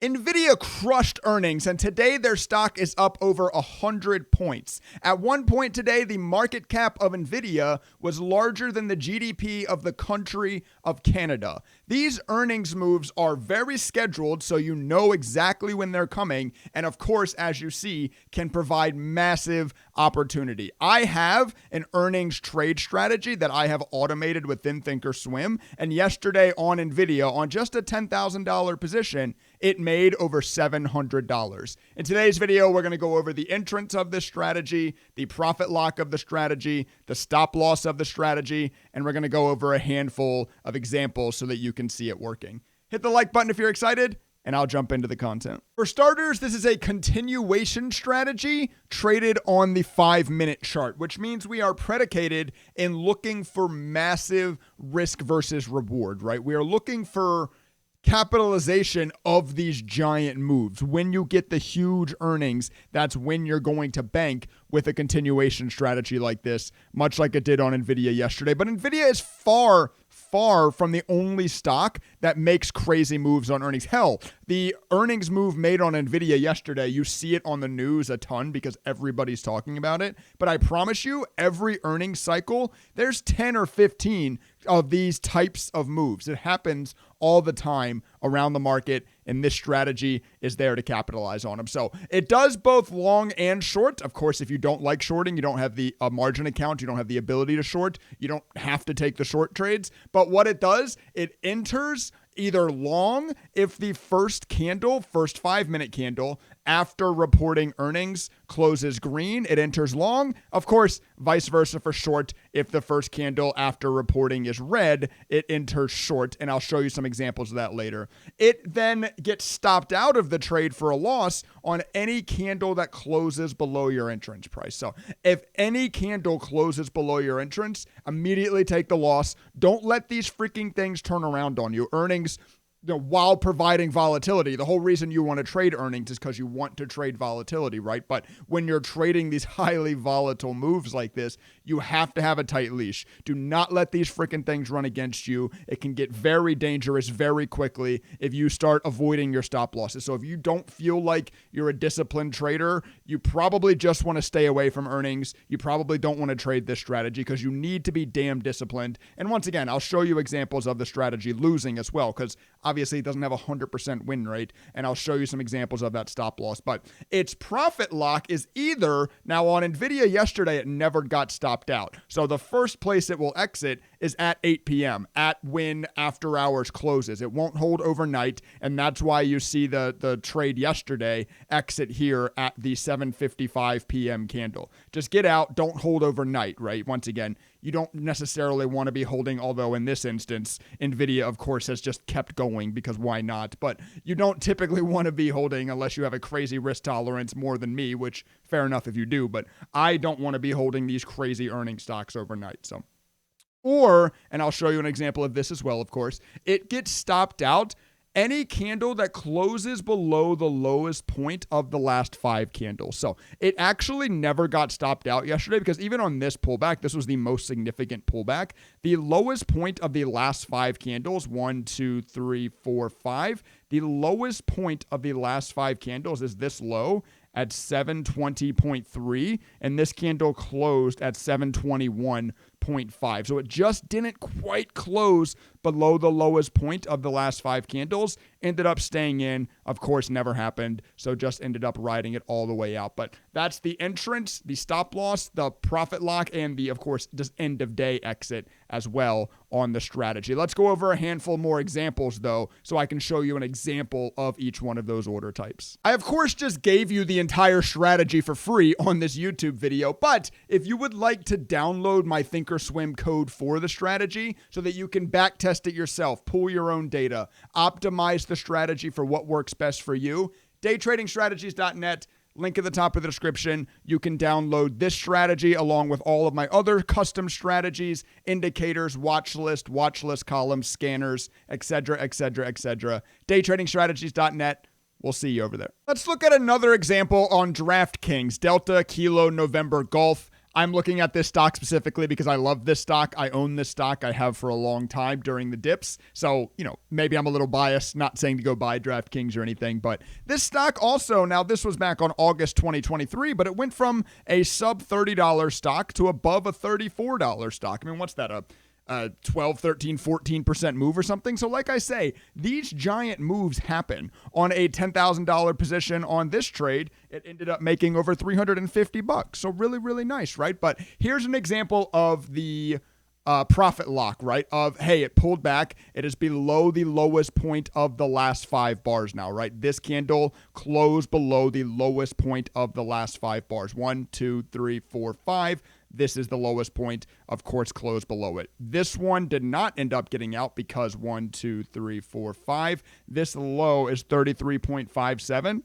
NVIDIA crushed earnings, and today their stock is up over 100 points. At one point today, the market cap of NVIDIA was larger than the GDP of the country of Canada. These earnings moves are very scheduled, so you know exactly when they're coming, and of course, as you see, can provide massive opportunity. I have an earnings trade strategy that I have automated within ThinkorSwim, and yesterday on NVIDIA, on just a $10,000 position, it made over $700. In today's video, we're going to go over the entrance of this strategy, the profit lock of the strategy, the stop loss of the strategy, and we're going to go over a handful of examples so that you can see it working. Hit the like button if you're excited, and I'll jump into the content. For starters, this is a continuation strategy traded on the 5-minute chart, which means we are predicated in looking for massive risk versus reward, right? We are looking for capitalization of these giant moves. When you get the huge earnings, that's when you're going to bank with a continuation strategy like this, much like it did on NVIDIA yesterday. But NVIDIA is far from the only stock that makes crazy moves on earnings. Hell, the earnings move made on NVIDIA yesterday, you see it on the news a ton because everybody's talking about it. But I promise you, every earnings cycle, there's 10 or 15 of these types of moves. It happens all the time around the market, and this strategy is there to capitalize on them. So it does both long and short. Of course, if you don't like shorting, you don't have the margin account, you don't have the ability to short, you don't have to take the short trades. But what it does, it enters either long if the first 5-minute candle after reporting earnings closes green, it enters long. Of course, vice versa for short. If the first candle after reporting is red, it enters short, and I'll show you some examples of that later. It then gets stopped out of the trade for a loss on any candle that closes below your entrance price. So if any candle closes below your entrance, immediately take the loss. Don't let these freaking things turn around on you. Earnings, while providing volatility, the whole reason you want to trade earnings is because you want to trade volatility, right? But when you're trading these highly volatile moves like this, you have to have a tight leash. Do not let these freaking things run against you. It can get very dangerous very quickly if you start avoiding your stop losses. So if you don't feel like you're a disciplined trader, you probably just want to stay away from earnings. You probably don't want to trade this strategy because you need to be damn disciplined. And once again, I'll show you examples of the strategy losing as well, because obviously, it doesn't have a 100% win rate, and I'll show you some examples of that stop loss. But its profit lock is either, now on NVIDIA yesterday, it never got stopped out. So the first place it will exit is at 8 p.m., at when after hours closes. It won't hold overnight, and that's why you see the trade yesterday exit here at the 7:55 p.m. candle. Just get out, don't hold overnight, right? Once again, you don't necessarily want to be holding, although in this instance, NVIDIA, of course, has just kept going because why not? But you don't typically want to be holding unless you have a crazy risk tolerance more than me, which fair enough if you do, but I don't want to be holding these crazy earning stocks overnight. So, or, and I'll show you an example of this as well, of course, it gets stopped out any candle that closes below the lowest point of the last 5 candles. So it actually never got stopped out yesterday because even on this pullback, this was the most significant pullback. The lowest point of the last 5 candles, 1, 2, 3, 4, 5, the lowest point of the last 5 candles is this low at 720.3, and this candle closed at 721.5. So it just didn't quite close below the lowest point of the last 5 candles. Ended up staying in, of course, never happened. So just ended up riding it all the way out. But that's the entrance, the stop loss, the profit lock, and the, of course, just end of day exit as well on the strategy. Let's go over a handful more examples though, so I can show you an example of each one of those order types. I, of course, just gave you the entire strategy for free on this YouTube video, but if you would like to download my ThinkorSwim code for the strategy so that you can backtest it yourself, pull your own data, optimize the strategy for what works best for you, daytradingstrategies.net. Link at the top of the description. You can download this strategy along with all of my other custom strategies, indicators, watch list columns, scanners, etc., etc., etc. Daytradingstrategies.net. We'll see you over there. Let's look at another example on DraftKings. Delta, Kilo, November, Golf. I'm looking at this stock specifically because I love this stock. I own this stock. I have for a long time during the dips. So, maybe I'm a little biased, not saying to go buy DraftKings or anything, but this stock also, now this was back on August 2023, but it went from a sub $30 stock to above a $34 stock. I mean, what's that, a 12, 13, 14% move or something? So like I say, these giant moves happen. On a $10,000 position on this trade, it ended up making over $350. So really, really nice, right? But here's an example of the profit lock, right? Of, hey, it pulled back. It is below the lowest point of the last 5 bars now, right? This candle closed below the lowest point of the last 5 bars. 1, 2, 3, 4, 5. This is the lowest point, of course, closed below it. This one did not end up getting out because 1, 2, 3, 4, 5. This low is 33.57.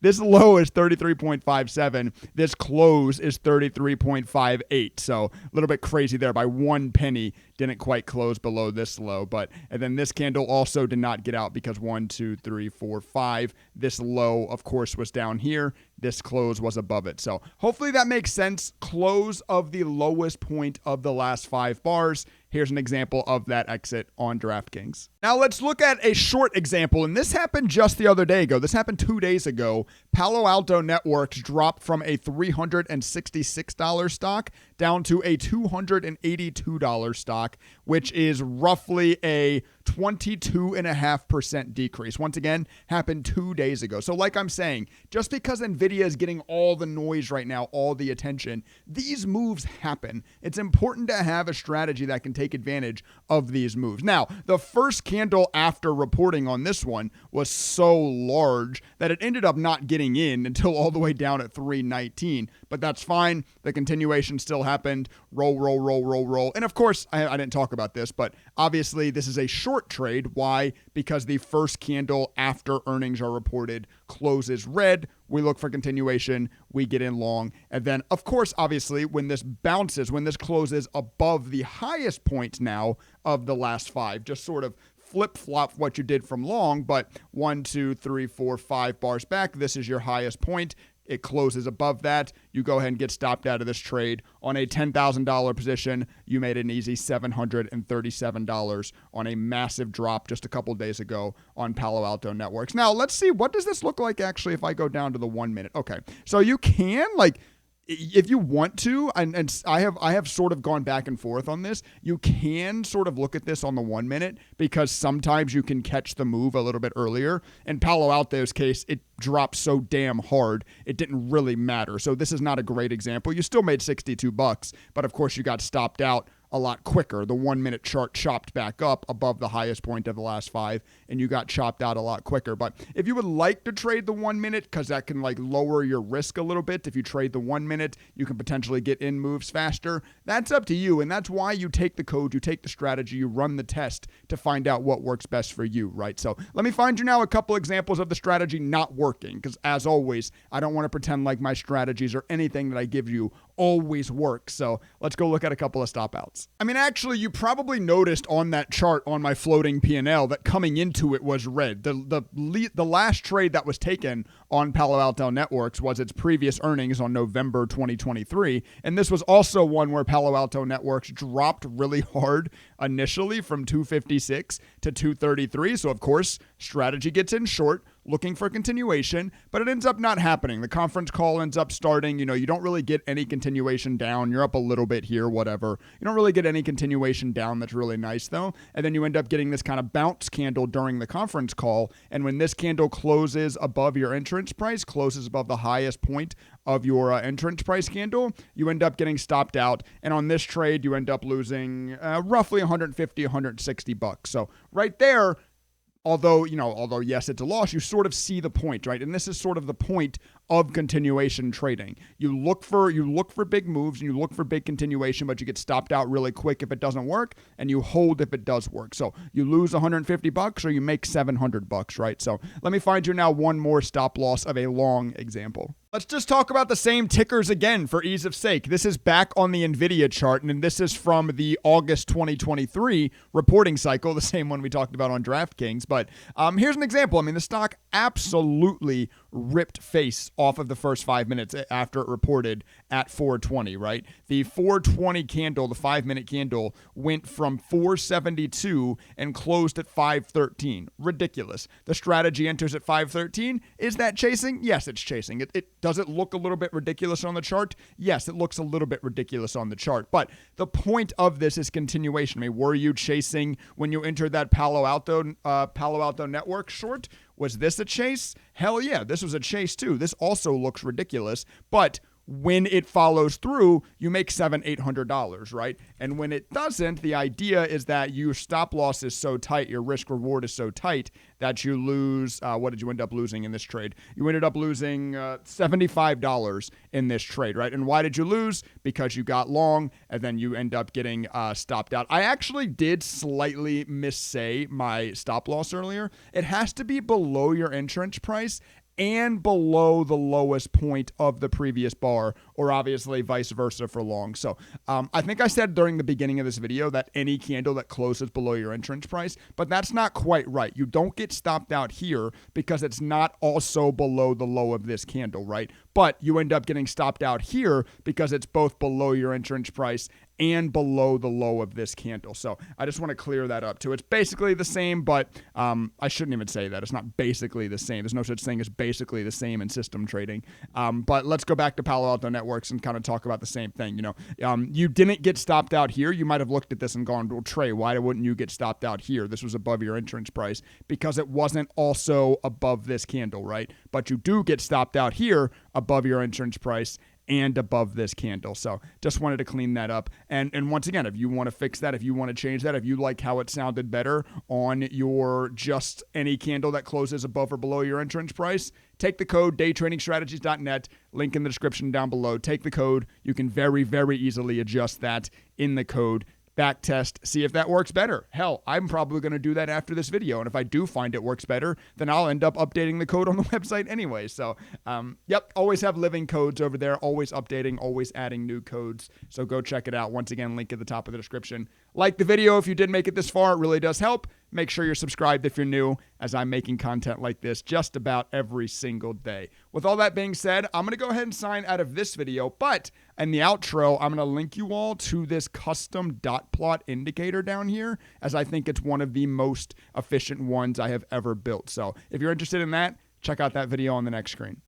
This low is 33.57. This close is 33.58. So a little bit crazy there by 1 penny. Didn't quite close below this low. And then this candle also did not get out because 1, 2, 3, 4, 5. This low, of course, was down here. This close was above it. So hopefully that makes sense. Close of the lowest point of the last 5 bars. Here's an example of that exit on DraftKings. Now let's look at a short example, and this happened just the other day ago. This happened 2 days ago. Palo Alto Networks dropped from a $366 stock down to a $282 stock, which is roughly a 22.5% decrease. Once again, happened 2 days ago. So like I'm saying, just because NVIDIA is getting all the noise right now, all the attention, these moves happen. It's important to have a strategy that can take advantage of these moves. Now, the first candle after reporting on this one was so large that it ended up not getting in until all the way down at 319, but that's fine. The continuation still happened. Roll, roll, roll, roll, roll. And of course, I didn't talk about this, but obviously this is a short trade. Why? Because the first candle after earnings are reported closes red. We look for continuation, we get in long. And then, of course, obviously, when this bounces, when this closes above the highest point now of the last 5, just sort of flip-flop what you did from long, but 1, 2, 3, 4, 5 bars back, this is your highest point. It closes above that. You go ahead and get stopped out of this trade. On a $10,000 position, you made an easy $737 on a massive drop just a couple days ago on Palo Alto Networks. Now, let's see, what does this look like actually if I go down to the 1 minute? Okay, so you can, if you want to, and I have sort of gone back and forth on this, you can sort of look at this on the 1 minute because sometimes you can catch the move a little bit earlier. In Palo Alto's case, it dropped so damn hard, it didn't really matter. So this is not a great example. You still made $62, but of course you got stopped out a lot quicker. The 1 minute chart chopped back up above the highest point of the last 5, and you got chopped out a lot quicker. But if you would like to trade the 1 minute, because that can lower your risk a little bit, if you trade the 1 minute, you can potentially get in moves faster. That's up to you, and that's why you take the code, you take the strategy, you run the test to find out what works best for you, right? So let me find you now a couple examples of the strategy not working, because as always, I don't want to pretend like my strategies or anything that I give you always works. So let's go look at a couple of stop outs. I mean, actually, you probably noticed on that chart on my floating P&L that coming into it was red. The last trade that was taken on Palo Alto Networks was its previous earnings on November 2023. And this was also one where Palo Alto Networks dropped really hard initially from 256 to 233. So, of course, strategy gets in short, looking for continuation, but it ends up not happening. The conference call ends up starting. You don't really get any continuation down. You're up a little bit here, whatever. You don't really get any continuation down. That's really nice, though. And then you end up getting this kind of bounce candle during the conference call. And when this candle closes above your entrance price, closes above the highest point of your entrance price candle, you end up getting stopped out. And on this trade, you end up losing roughly $150, $160. So right there, although yes, it's a loss, you sort of see the point, right? And this is sort of the point of continuation trading. You look for big moves and you look for big continuation, but you get stopped out really quick if it doesn't work, and you hold if it does work. So you lose $150 or you make $700, right? So let me find you now one more stop loss of a long example. Let's just talk about the same tickers again for ease of sake. This is back on the NVIDIA chart, and this is from the August 2023 reporting cycle, the same one we talked about on DraftKings. But here's an example. I mean, the stock absolutely ripped face off of the first 5 minutes after it reported at 420, right? The 420 candle, the 5-minute candle, went from 472 and closed at 513. Ridiculous. The strategy enters at 513. Is that chasing? Yes, it's chasing. Does it look a little bit ridiculous on the chart? Yes, it looks a little bit ridiculous on the chart. But the point of this is continuation. I mean, were you chasing when you entered that Palo Alto network short? Was this a chase? Hell yeah, this was a chase too. This also looks ridiculous, but when it follows through, you make $700-800, right? And when it doesn't, the idea is that your stop loss is so tight, your risk reward is so tight that you lose. What did you end up losing in this trade? You ended up losing $75 in this trade, right? And why did you lose? Because you got long, and then you end up getting stopped out. I actually did slightly missay my stop loss earlier. It has to be below your entrance price and below the lowest point of the previous bar, or obviously vice versa for long. So I think I said during the beginning of this video that any candle that closes below your entrance price, but that's not quite right. You don't get stopped out here because it's not also below the low of this candle, right? But you end up getting stopped out here because it's both below your entrance price and below the low of this candle. So I just want to clear that up too. It's basically the same, but I shouldn't even say that. It's not basically the same. There's no such thing as basically the same in system trading. But let's go back to Palo Alto Networks and kind of talk about the same thing. You know, you didn't get stopped out here. You might have looked at this and gone, well, Trey, why wouldn't you get stopped out here? This was above your entrance price because it wasn't also above this candle, right? But you do get stopped out here above your entrance price and above this candle. So just wanted to clean that up. And once again, if you want to fix that, if you want to change that, if you like how it sounded better on your just any candle that closes above or below your entrance price, take the code daytradingstrategies.net, link in the description down below. Take the code. You can very, very easily adjust that in the code. Back test, see if that works better. Hell, I'm probably going to do that after this video. And if I do find it works better, then I'll end up updating the code on the website anyway. So, yep, always have living codes over there, always updating, always adding new codes. So go check it out. Once again, link at the top of the description. Like the video if you did make it this far. It really does help. Make sure you're subscribed if you're new, as I'm making content like this just about every single day. With all that being said, I'm going to go ahead and sign out of this video, but in the outro, I'm going to link you all to this custom dot plot indicator down here, as I think it's one of the most efficient ones I have ever built. So if you're interested in that, check out that video on the next screen.